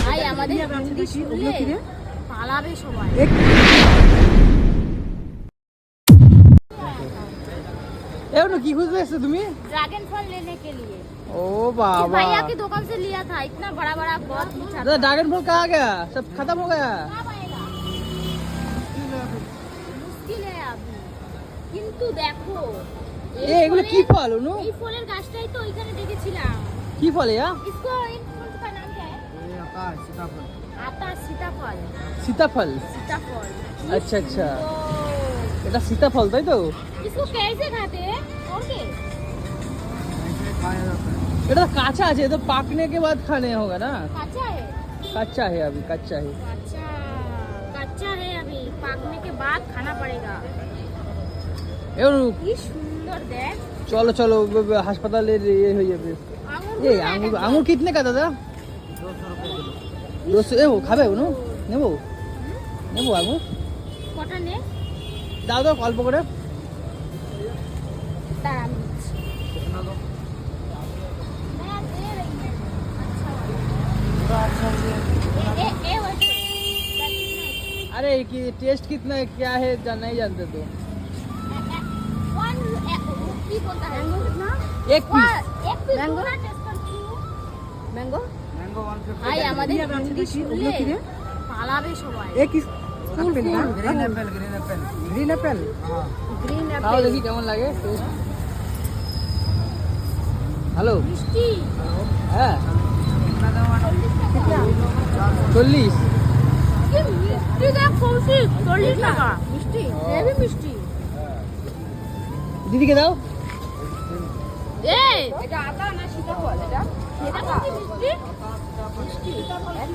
ভাই আমাদের হিন্দি শুনলে পালাবে সবাই। की खुश है तुम्हें? ड्रैगन फल लेने के लिए। ओ बाबा, भैया की दुकान से लिया था, इतना बड़ा बड़ा बहुत मीठा था। ड्रैगन फल कहाँ गया? सब खत्म हो गया। कब आएगा? मुश्किल है अभी, কিন্তু দেখো এগুলো কি ফল অনু? এই ফলের গাছটাই তো ওইখানে দেখেছিলাম। কি ফল ইয়া? इसको इन फल का नाम क्या है? सीताफल। आता सीताफल। सीताफल। सीताफल। अच्छा अच्छा, এটা सीताफल তাই তো? इसको कैसे खाते हैं? और के? এটা কাঁচা আছে, तो पकने के बाद खाने होगा ना। कच्चा है। कच्चा है अभी, कच्चा है। अच्छा, कच्चा है अभी, पकने के बाद खाना पड़ेगा। কি সুন্দর দেখ। चलो चलो হাসপাতালে ये हो যাবে। ये আঙ্গুর कितने का दादा? 200 এ খাবে অনু? নেবো নেবো আঙ্গুর কটা নে? দাও দাও অল্প করে। দাঁড়া আমি দিচ্ছি। मैं दे रही हूं। अच्छा वाला। ए वैसे अरे कि टेस्ट कितना है क्या है नहीं जानते तो। কি বলতা है? मैंगो कितना? एक पीस। एक पीस पूरा टेस्ट करती हूं। मैंगो? मैंगो 150। ভাই আমাদের হিন্দি শুনলে পালাবে সবাই। एक स्कूल पे ना green Apple, green Apple, green Apple. हां গ্রিন খাও অ্যাপেল। দেখি কেমন লাগে টেস্ট। হ্যালো মিষ্টি। হ্যাঁ কিতনা 40। কি মিষ্টি দেখ কৌশিক, 40 টাকা। মিষ্টি, হেভি মিষ্টি। দিদিকে দাও। এই এটা আতা না সীতাফল? এটা সীতাফল কি মিষ্টি? মিষ্টি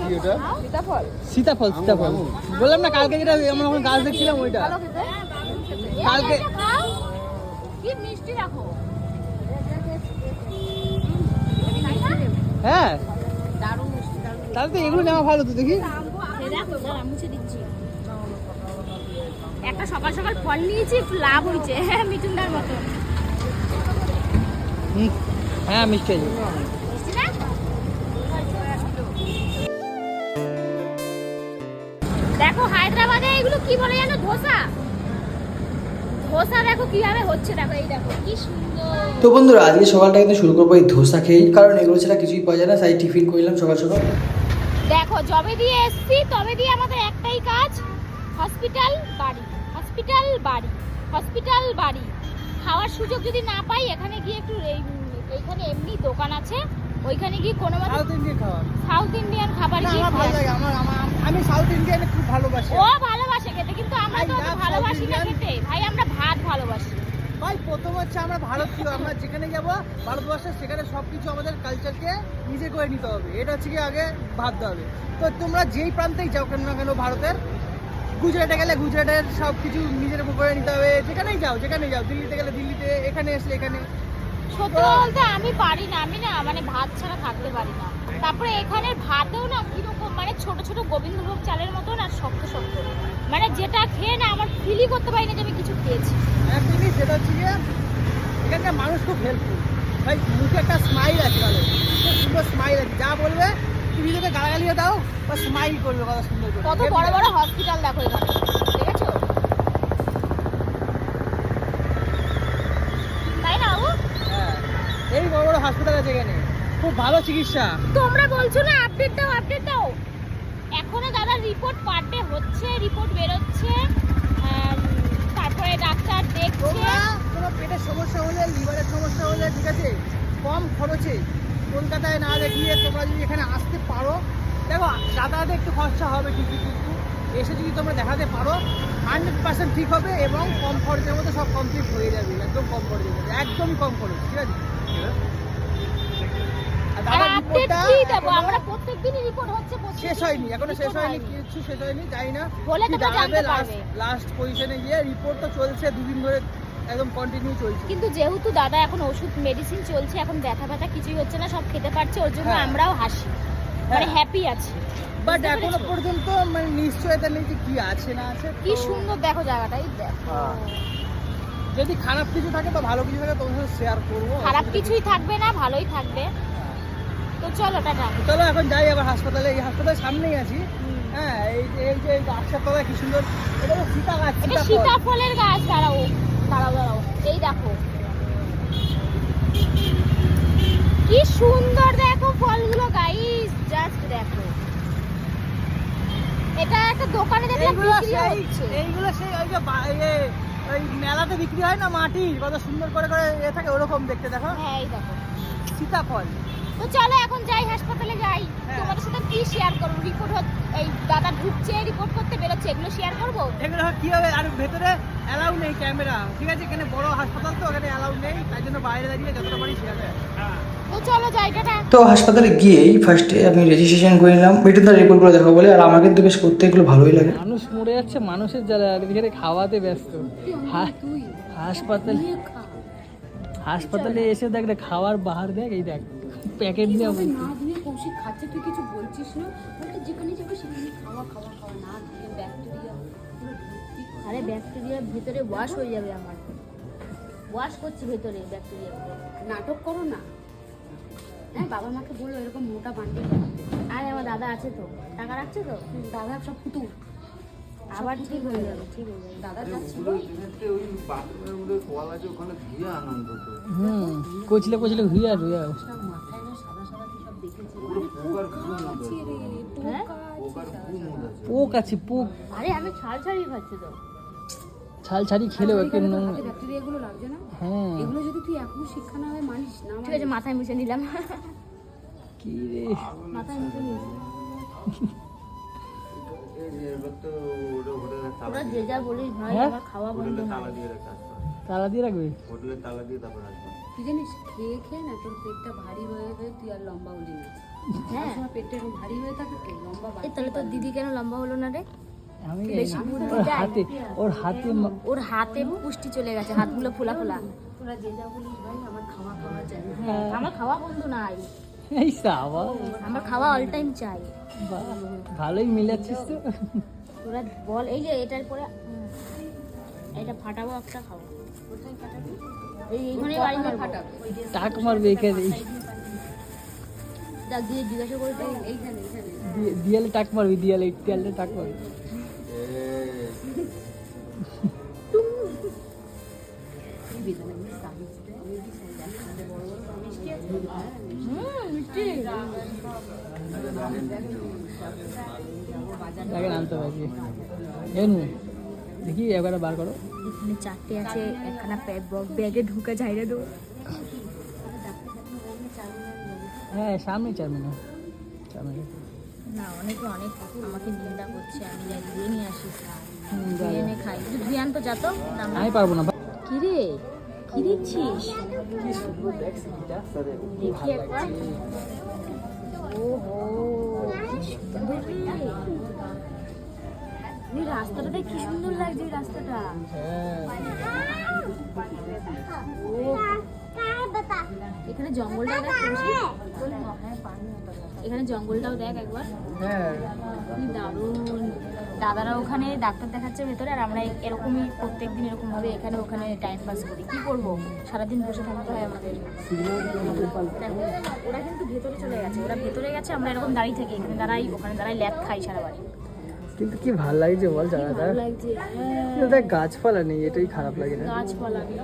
কি ওটা? সীতাফল। সীতাফল, সীতাফল বললাম না কালকে যেটা আমরা ওখানে গাছ দেখছিলাম ওইটা। ভালো খেতে। কালকে খাও। কি মিষ্টি রাখো। হ্যাঁ দারুণ মিষ্টি, দারুণ। তাহলে তো এগুলো নেওয়া ভালো তো দেখি। দেখো দাঁড়া মুছে দিচ্ছি। একটা সকাল সকাল ফল নিয়েছি, লাভ হয়েছে মিঠুনদার মতো। হ্যাঁ মিষ্টি আছে। মিষ্টি না? দেখো হায়দ্রাবাদে এগুলো কি বলে জানো? ধোসা। ধোসা দেখো কিভাবে হচ্ছে, দেখো এই দেখো কি সুন্দর। তো বন্ধুরা আজকে সকালটা কিন্তু শুরু করবো এই ধোসা খেয়েই, কারণ এগুলো ছাড়া কিছুই পাওয়া যায় না, তাই টিফিন করলাম সকাল সকাল। দেখো যবে দিয়ে এসছি তবে দিয়ে আমাদের একটাই কাজ, হসপিটাল বাড়ি, হসপিটাল বাড়ি, হসপিটাল বাড়ি। খাওয়ার সুযোগ যদি না পাই এখানে গিয়ে একটু এইখানে এমনি দোকান আছে, ওইখানে গিয়ে কোনো মতে সাউথ ইন্ডিয়ান খাবার। সাউথ ইন্ডিয়ান খাবার না, গিয়ে আমার ভালো লাগে, আমি সাউথ ইন্ডিয়ান খুব ভালোবাসি। ও ভালোবাসে খেতে, কিন্তু আমরা তো অত ভালোবাসি না খেতে ভাই, আমরা ভাত ভালোবাসি ভাই। প্রথম হচ্ছে আমরা ভারতীয়, আমরা যেখানে যাব ভারতবর্ষে সেখানে সবকিছু আমাদের কালচারকে নিজে করে নিতে হবে, এটা হচ্ছে কি আগে ভাবতে হবে। তো তোমরা যেই প্রান্তেই যাও কেন না কেন ভারতের, গুজরাটে গেলে গুজরাটের সব কিছু নিজের উপর করে নিতে হবে, যেখানেই যাও দিল্লিতে গেলে দিল্লিতে, এখানে আসলে এখানে। সত্যি বলতে আমি পারি না, আমি না মানে ভাত ছাড়া থাকতে পারি না। তারপরে এখানে ভাতেও না কিরকম মানে ছোট ছোট গোবিন্দভোগ চালের মতন আর শক্ত শক্ত, মানে যেটা খেয়ে না আমার ফিলই করতে পারি না যে আমি কিছু খেয়েছি। একদমই, সেটা হচ্ছে গিয়ে এখানকার মানুষ খুব হেল্পফুল ভাই, মুখে একটা স্মাইল আছে, ভালো খুব সুন্দর স্মাইল আছে, যা বলবে তুমি যদি গালাগালিও দাও বা স্মাইল করবে কথা সুন্দর করে। কত বড় বড় হসপিটাল দেখো এখানে, দেখেছো? তাই না বাবু? হ্যাঁ, এই বড় বড় হাসপাতাল আছে এখানে, খুব ভালো চিকিৎসা। তোমরা বলছো না আপডেট দাও, আপডেট দাও। এখনো দাদা রিপোর্ট পার ডে হচ্ছে, রিপোর্ট বেরোচ্ছে, তারপরে ডাক্তার দেখছে। কোনো পেটের সমস্যা হলে, লিভারের সমস্যা হলে, ঠিক আছে, কম খরচে কলকাতায় না দেখিয়ে তোমরা যদি এখানে আসতে পারো, দেখো যাতায়াতে একটু খরচা হবে ঠিকই, কিন্তু এসে যদি তোমরা দেখাতে পারো 100% ঠিক হবে এবং কম খরচের মধ্যে সব কমপ্লিট হয়ে যাবে, একদম কম খরচে যাবে, একদমই কম খরচ, ঠিক আছে। আমরা প্রত্যেকদিনই রিপোর্ট হচ্ছে, শেষ হয়নি এখনো, শেষ হয়নি, কিছু শেষ হয়নি, জানি না বলে তোমরা জানতে পারবে। লাস্ট পজিশনে গিয়ে রিপোর্ট তো চলছে, দুদিন ধরে একদম কন্টিনিউ চলছে। কিন্তু যেহেতু দাদা এখন ওষুধ মেডিসিন চলছে, এখন ব্যথা ব্যথা কিছুই হচ্ছে না, সব খেতে পারছে, ওর জন্য আমরাও হাসি, মানে হ্যাপি আছি। বাট এখনো পর্যন্ত মানে নিশ্চয়তা নেই যে কি আছে না আছে। কি সুন্দর দেখো জায়গাটাই, দেখো। যদি খারাপ কিছু থাকে বা ভালো কিছু থাকে তোমার সাথে শেয়ার করবো। খারাপ কিছুই থাকবে না, ভালোই থাকবে। তো চলো টাটা। চলো এখন যাই আবার হাসপাতালে, এই হাসপাতালের সামনেই আছি। হ্যাঁ, এই যে গাছটা তলা কি সুন্দর, এটা তো সীতা গাছ, এটা সীতাফল। সীতাফলের গাছ। দাঁড়াও দাঁড়াও, এই দেখো কি সুন্দর, দেখো ফলগুলো গাইস, জাস্ট দেখো। এটা একটা দোকানে দেখলাম বিক্রি হচ্ছে। এইগুলো সেই ওই যে ওই মেলাতে বিক্রি হয় না মাটি, কত সুন্দর করে করে এ থাকে, ওরকম দেখতে। দেখো হ্যাঁ এই দেখো সীতাফল। তো চলো এখন যাই, হাসপাতালে যাই। হ্যাঁ। তোমাদের সাথে কি শেয়ার করবো, রিপোর্ট এই দাদা ঢুকছে, রিপোর্ট করতে বেরোচ্ছে, এগুলো শেয়ার করবো। এগুলো কি হবে, আর ভেতরে অ্যালাউ নেই ক্যামেরা, ঠিক আছে? এখানে বড় হাসপাতাল তো, এখানে অ্যালাউ নেই, তাই জন্য বাইরে দাঁড়িয়ে যতটা পারি শেয়ার। তো চলো যাই, টাটা। তো হাসপাতালে গিয়েই ফার্স্টে আমি রেজিস্ট্রেশন করে নিলাম, বেটুনদার রিপোর্টগুলো দেখাবো বলে। আর আমার কিন্তু বেশ করতে এগুলো ভালোই লাগে। মানুষ মরে যাচ্ছে, মানুষের যারা এদিকে খাওয়াতে ব্যস্ত। হাসপাতালে এসে দেখ রে, খাওয়ার বাহার দেখ, এই দেখ প্যাকেট দিয়ে না দিয়ে কৌশিক খাচ্ছে, তুই কিছু বলছিস না? বলতে যেখানে যাবে সেখানে খাওয়া খাওয়া খাওয়া, না দিয়ে ব্যাকটেরিয়া পুরো ভর্তি। আরে ব্যাকটেরিয়া ভিতরে ওয়াশ হয়ে যাবে, আমার ওয়াশ করছে ভেতরে ব্যাকটেরিয়া। নাটক করো না। হ্যাঁ, বাবা মাকে বললো এরকম মোটা বান্ডিল। আরে আমার দাদা আছে তো, টাকা রাখছে তো, দাদা সব পুতুল, আবার ঠিক হয়ে যাবে, ঠিক হয়ে যাবে। দাদা যাচ্ছিল। কচলে কচলে ঘুরে আর ঘুরে সব মাথায় না সাদা সাদা কি সব দেখেছি। হ্যাঁ? পোক আছে, পোক আরে আমি ছাল ছাড়িয়ে খাচ্ছি তো। ছাল ছাড়ি খেলেও একটু ব্যাকটেরিয়া গুলো লাগছে না? হ্যাঁ এগুলো যদি তুই এখনো শিক্ষা না হয় মানিস না, ঠিক আছে, মাথায় মুছে নিলাম। কি রে, মাথায় মুছে নিয়েছি। ওরা যে যা বলিস ভাই, হ্যাঁ? আমার খাওয়া বন্ধ না। তালা দিয়ে রাখবে। তুই জানিস খেয়ে খেয়ে না তোর পেটটা ভারী হয়ে হয়ে তুই আর লম্বা হলি না। হ্যাঁ, তোমার পেটটা এরকম ভারী হয়ে থাকে তো লম্বা এই তাহলে তোর দিদি কেন লম্বা হলো না রে? আমি বেশি বুদ্ধি ওর দেয়। হাতে, ওর হাতে ওর হাতে পুষ্টি চলে গেছে, হাতগুলো ফোলা ফোলা। তোরা যে যা বলিস ভাই, আমার খাওয়া খাওয়া চাই। হ্যাঁ। আমার খাওয়া বন্ধ নাই, এই সাবা, আমার খাওয়া অল টাইম চাই। বাহ, ভালোই মিলাচ্ছিস তো। তোরা বল, এই যে এটার পরে এটা ফাটাবো, একটা খাবো। কোথায় ফাটাবি? এইখানে বাড়ি মারবো। ফাটাবো টাক মারবে এখানে, যাক দিয়ে জিজ্ঞাসা করে তো। এইখানে এইখানে। দিয়ালে টাক মারবি, দিয়ালে টাক মারবি। মিষ্টি। তাকে আনতে পারছি এনু, দেখি একবার বার করো। এখানে চারটে আছে, একখানা ব্যাগে ঢুকা যায় না তো। হ্যাঁ সামনে 4 মিনিট, 4 মিনিট। না, অনেকে অনেক আমাকে নিন্দা করছে, আমি যাই ধুয়ে নিয়ে আসি, যা, ধুয়ে যা। এনে খাই। তুই ধুয়ে আনতো যা তো। আমি পারবো না। কি রে, কি দিচ্ছিস? কি সুন্দর দেখছি এটা, দেখি একবার। ওহো, কি সুন্দর রে। এই রাস্তাটাতে কি সুন্দর লাগছে, এই রাস্তাটা। হ্যাঁ ও, এখানে জঙ্গলটাও দেখ, কৌশিক। এখানে জঙ্গলটাও দেখ একবার, হ্যাঁ। কি দারুণ। দাদারা ওখানে ডাক্তার দেখাচ্ছে ভেতরে, আর আমরা এরকমই প্রত্যেকদিন এরকম ভাবে এখানে ওখানে টাইম পাস করি। কি করবো, সারাদিন বসে থাকতে হয় আমাদের। দেখো, ওরা কিন্তু ভেতরে চলে গেছে, ওরা ভেতরে গেছে, আমরা এরকম দাঁড়িয়ে থাকি, এখানে দাঁড়াই ওখানে দাঁড়াই, ল্যাব খাই সারা বাড়ি। কিন্তু কি ভালো লাগছে বল জায়গাটা, ভালো লাগছে। কিন্তু দেখ গাছপালা নেই, এটাই খারাপ লাগে না। গাছপালা নেই।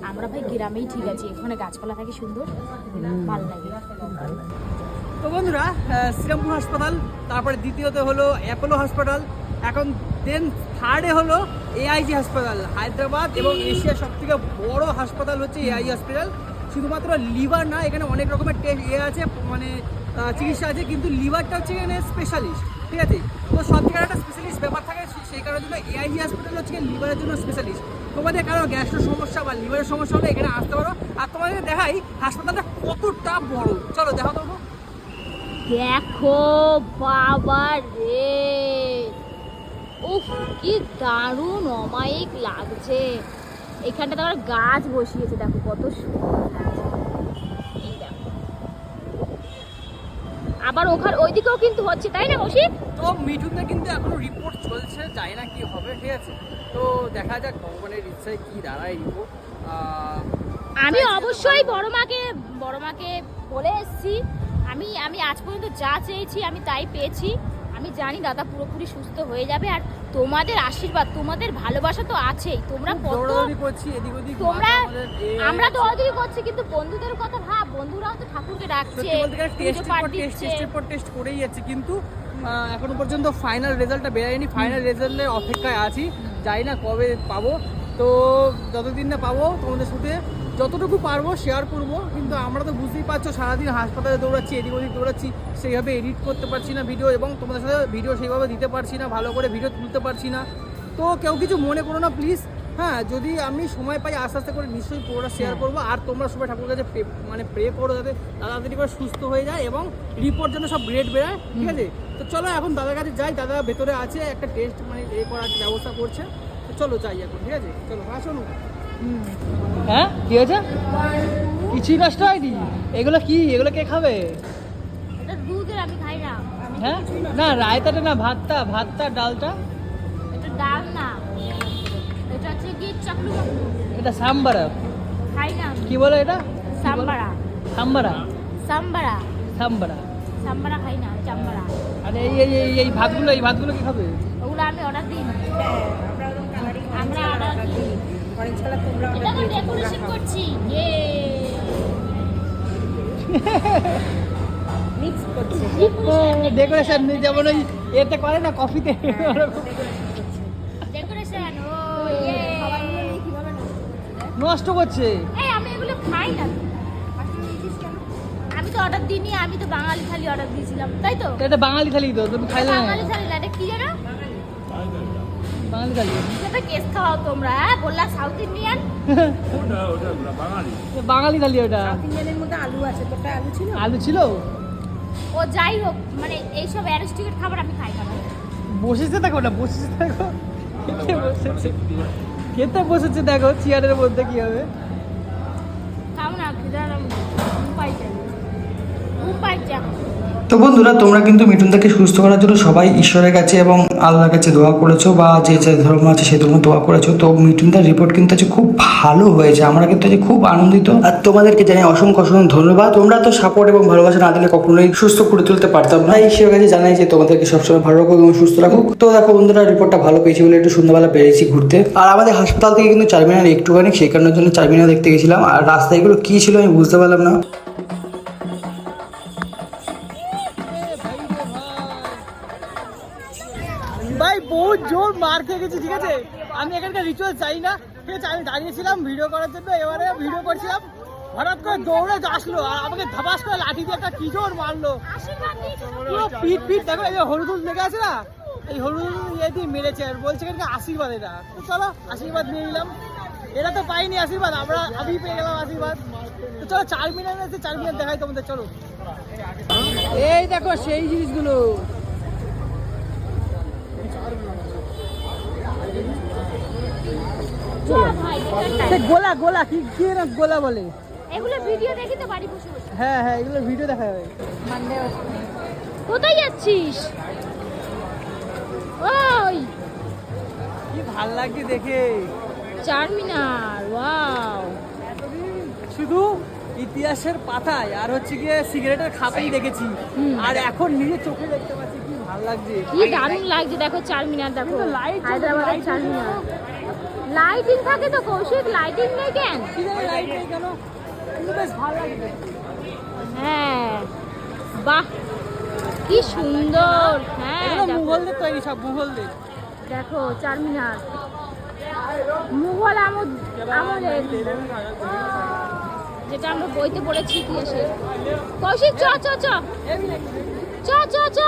আমরা ভাই গ্রামেই ঠিক আছে, এখানে গাছপালা থাকে সুন্দর, ভালো লাগে। তো বন্ধুরা, শ্রীরামপুর হাসপাতাল, তারপরে দ্বিতীয়তে হলো অ্যাপোলো হাসপাতাল, এখন দেন থার্ডে হলো এআইজি হাসপাতাল। হায়দ্রাবাদ এবং এশিয়ার সবথেকে বড় হাসপাতাল হচ্ছে এআইজি হসপিটাল। শুধুমাত্র লিভার না, এখানে অনেক রকমের টেস্ট আছে, মানে চিকিৎসা আছে, কিন্তু লিভারটা হচ্ছে এখানে স্পেশালিস্ট, ঠিক আছে? তো সব জায়গায় একটা স্পেশালিস্ট ব্যাপার থাকে, সেই কারণের জন্য এআইজি হসপিটাল হচ্ছে লিভারের জন্য স্পেশালিস্ট। তোমাদের কারো গ্যাস্ট্রো সমস্যা বা লিভারের সমস্যা হলে এখানে আসতে পারো। আর তোমাদের দেখাই হাসপাতালটা কতটা বড়, চলো দেখো তো। দেখো বাবা রে, উফ কি দারুণ অমায়িক লাগছে। এখানটা তোমার গাছ বসিয়েছে, দেখো কত সুন্দর লাগছে। এই দেখো, আবার ওখানে ওইদিকেও কিন্তু হচ্ছে, তাই না কৌশিক? তো মিঠুনদের কিন্তু এখনো রিপোর্ট চলছে, জানি না কি হবে, ঠিক আছে? তো দেখা যাক ভগবানের ইচ্ছায় কি দাঁড়ায় রিপোর্ট। আমি অবশ্যই বড় মাকে বলে এসেছি, আমি আজ পর্যন্ত যা চেয়েছি আমি তাই পেয়েছি। আমি জানি দাদা পুরোপুরি সুস্থ হয়ে যাবে, আর তোমাদের আশীর্বাদ, তোমাদের ভালোবাসা তো আছেই। তোমরা দৌড়াদৌড়ি করছি এদিক ওদিক, তোমরা আমাদের আমরা দৌড়াদৌড়ি করছি, কিন্তু বন্ধুদের কথা ভাব, বন্ধুরাও তো ঠাকুরকে ডাকছে, সত্যি বলতে গেলে টেস্টের পর টেস্ট করেই যাচ্ছে, কিন্তু এখনো পর্যন্ত ফাইনাল রেজাল্টটা বেরোয়নি। ফাইনাল রেজাল্টের অপেক্ষায় আছি, জানি না কবে পাবো। তো যতদিন না পাবো তোমাদের সাথে যতটুকু পারবো শেয়ার করবো। কিন্তু আমরা তো বুঝতেই পারছো সারাদিন হাসপাতালে দৌড়াচ্ছি, এদিক ওদিক দৌড়াচ্ছি, সেইভাবে এডিট করতে পারছি না ভিডিও, এবং তোমাদের সাথে ভিডিও সেইভাবে দিতে পারছি না, ভালো করে ভিডিও তুলতে পারছি না। তো কেউ কিছু মনে করো না প্লিজ। হ্যাঁ, যদি আমি সময় পাই আস্তে আস্তে করে নিশ্চয়ই পুরোটা শেয়ার করবো। আর তোমরা সবাই ঠাকুরের কাছে মানে প্রে করো যাতে তাড়াতাড়ি করে সুস্থ হয়ে যায় এবং রিপোর্ট যেন সব গ্রেড বেরোয়, ঠিক আছে? তো চলো এখন দাদার কাছে যাই, দাদা ভেতরে আছে, একটা টেস্ট মানে করার ব্যবস্থা করছে। তো চলো যাই এখন, ঠিক আছে? চলো আসুন। হ্যাঁ, কি হয়েছে? কিছুই নষ্ট হয়নি। এগুলো কি? এগুলো কে খাবে? এটা দুধের, আমি খাই না। হ্যাঁ, না রায়তাটা না, ভাতটা ডালটা। এটা ডাল না, এটা হচ্ছে কি চাকলু, এটা সাম্বারা। খাই না। কি বলে এটা? সাম্বারা। সাম্বারা সাম্বারা সাম্বারা সাম্বারা খাই না, চাম্বারা। আরে এই ভাতগুলো কি খাবে? ওগুলো আমি অর্ডার দিই না, আমরা অর্ডার দিই। এটা তো ডেকোরেশন করছি, মিক্স করছি ডেকোরেশন যেমন ওই এতে করে না, কফিতে ডেকোরেশন। ও ইয়ে, নষ্ট করছে। এই আমি এগুলো খাই না। আমি তো অর্ডার দিইনি, আমি তো বাঙালি থালি অর্ডার দিয়েছিলাম, তাই তো? এটা বাঙালি থালি তো, তুমি খাইলে না? বাঙালি থালি না, এটা কি জানো? বাঙালি থালি। এটা কেস খাওয়াও তোমরা, হ্যাঁ? বললা সাউথ ইন্ডিয়ান। বাঙালি থালি ওটা। ইন্ডিয়ানের মধ্যে আলু আছে, তোটা আলু ছিল? আলু ছিল। ও যাই হোক, মানে এইসব অ্যারিস্টিকেট খাবার আমি খাই না। বসেছে দেখো না, বসেছে দেখো, খেতে বসেছে দেখো, চেয়ারের মধ্যে কি হবে। খাও না, খিদার পাইছে, পাইছে। তো বন্ধুরা, তোমরা কিন্তু মিঠুনদাকে সুস্থ করার জন্য সবাই ঈশ্বরের কাছে এবং আল্লাহর কাছে দোয়া করেছো, বা যে যে ধর্ম আছে সেই ধর্ম দোয়া করেছো। তো মিঠুনদার রিপোর্ট কিন্তু আছে খুব ভালো হয়েছে, আমরা কিন্তু আজ খুব আনন্দিত। আর তোমাদেরকে জানাই অসংখ্য অসংখ্য ধন্যবাদ। তোমরা তো সাপোর্ট এবং ভালোবাসা না দিলে কখনোই সুস্থ করে তুলতে পারতাম না। ঈশ্বরের কাছে জানাই যে তোমাদেরকে সবসময় ভালো রাখুক এবং সুস্থ রাখুক। তো দেখো বন্ধুরা, রিপোর্টটা ভালো পেয়েছি বলে একটু সন্ধ্যাবেলা বেরিয়েছি ঘুরতে। আর আমাদের হাসপাতাল থেকে কিন্তু চারমিনার একটুখানি, সেই কারণের জন্য চারমিনার দেখতে গেছিলাম। আর রাস্তায় এগুলো কি ছিল আমি বুঝতে পারলাম না। ভাই বহুত জোর মার খেয়ে গেছি, ঠিক আছে? আমি এখানকার রিচুয়াল চাই না, ঠিক আছে? আমি দাঁড়িয়েছিলাম ভিডিও করার জন্য, এবারে ভিডিও করছিলাম, হঠাৎ করে দৌড়ে আসলো আর আমাকে ধাপাস করে লাঠি দিয়ে একটা কি জোর মারলো। পুরো পিঠ দেখো, এই যে হলুদ লেগে আছে না, এই হলুদ ইয়ে দিয়ে মেরেছে আর বলছে এখানকার আশীর্বাদ। এটা তো চলো আশীর্বাদ নিয়ে নিলাম। এরা তো পাইনি আশীর্বাদ, আমি পেয়ে গেলাম আশীর্বাদ। তো চলো চারমিনার আছে, চারমিনার দেখাই তোমাদের, চলো। এই দেখো সেই জিনিসগুলো। গোলা কি না গোলা বলে? এগুলো ভিডিও দেখি তো বাড়ি বসে বসে। হ্যাঁ, এগুলো ভিডিও দেখা যাবে। কোথায় যাচ্ছিস? ওই কি ভাল লাগছে দেখে চারমিনার, ওয়াও। শুধু ইতিহাসের পাতায় আর হচ্ছে গিয়ে সিগারেটের খাতাই দেখেছি, আর এখন নিজে চোখে দেখতে পাচ্ছি, কি ভাল লাগছে, কি দারুণ লাগছে। দেখো চারমিনার, দেখো হায়দ্রাবাদের চারমিনার। লাইট লাইটিং থাকে তো কৌশিক, লাইটিং নেই কেন? লাইট নেই কেন? কিন্তু বেশ ভালো লাগছে। হ্যাঁ, বাহ কি সুন্দর। হ্যাঁ, এগুলো দেখো, মুঘলদের তৈরি, সব মুঘলদের। দেখো চারমিনার মুঘল আমলের, যেটা আমরা বইতে পড়েছি ইতিহাসে। কৌশিক চ চ চ চ চ চ।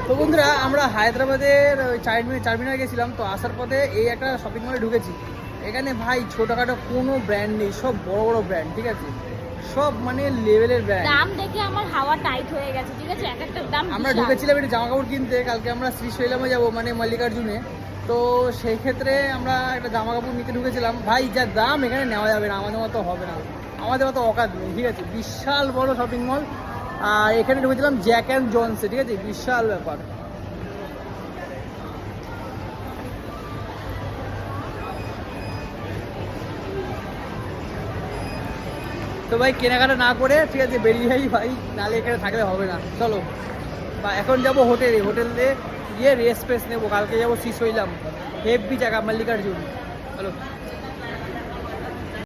তো বন্ধুরা, আমরা হায়দ্রাবাদের ওই চারমিনার গেছিলাম। তো আসার পথে এই একটা শপিং মলে ঢুকেছি। এখানে ভাই ছোটখাটো কোনো ব্র্যান্ড নেই, সব বড় বড় ব্র্যান্ড, ঠিক আছে? সব মানে লেভেলের ব্র্যান্ড। দাম দেখে আমার হাওয়া টাইট হয়ে গেছে, ঠিক আছে? এক একটা দাম। আমরা ঢুকেছিলাম একটু জামা কাপড় কিনতে, কালকে আমরা শ্রীশৈলামে যাবো, মানে মল্লিকার্জুনে। তো সেই ক্ষেত্রে আমরা একটা জামা কাপড় নিতে ঢুকেছিলাম। ভাই যা দাম, এখানে নেওয়া যাবে না, আমাদের মতো হবে না, আমাদের মতো অকাত নেই, ঠিক আছে? বিশাল বড় শপিং মল। আর এখানে ঢুকেছিলাম জ্যাক অ্যান্ড জনসে, ঠিক আছে? বিশাল ব্যাপার। তো ভাই কেনাকাটা না করে ঠিক আছে বেরিয়ে যাই ভাই, নাহলে এখানে থাকলে হবে না। চলো বা এখন যাবো হোটেলে গিয়ে রেস্ট ফেস্ট নেবো, কালকে যাবো শ্রীশৈলাম, হেভি জায়গা মাল্লিকার্জুন। চলো।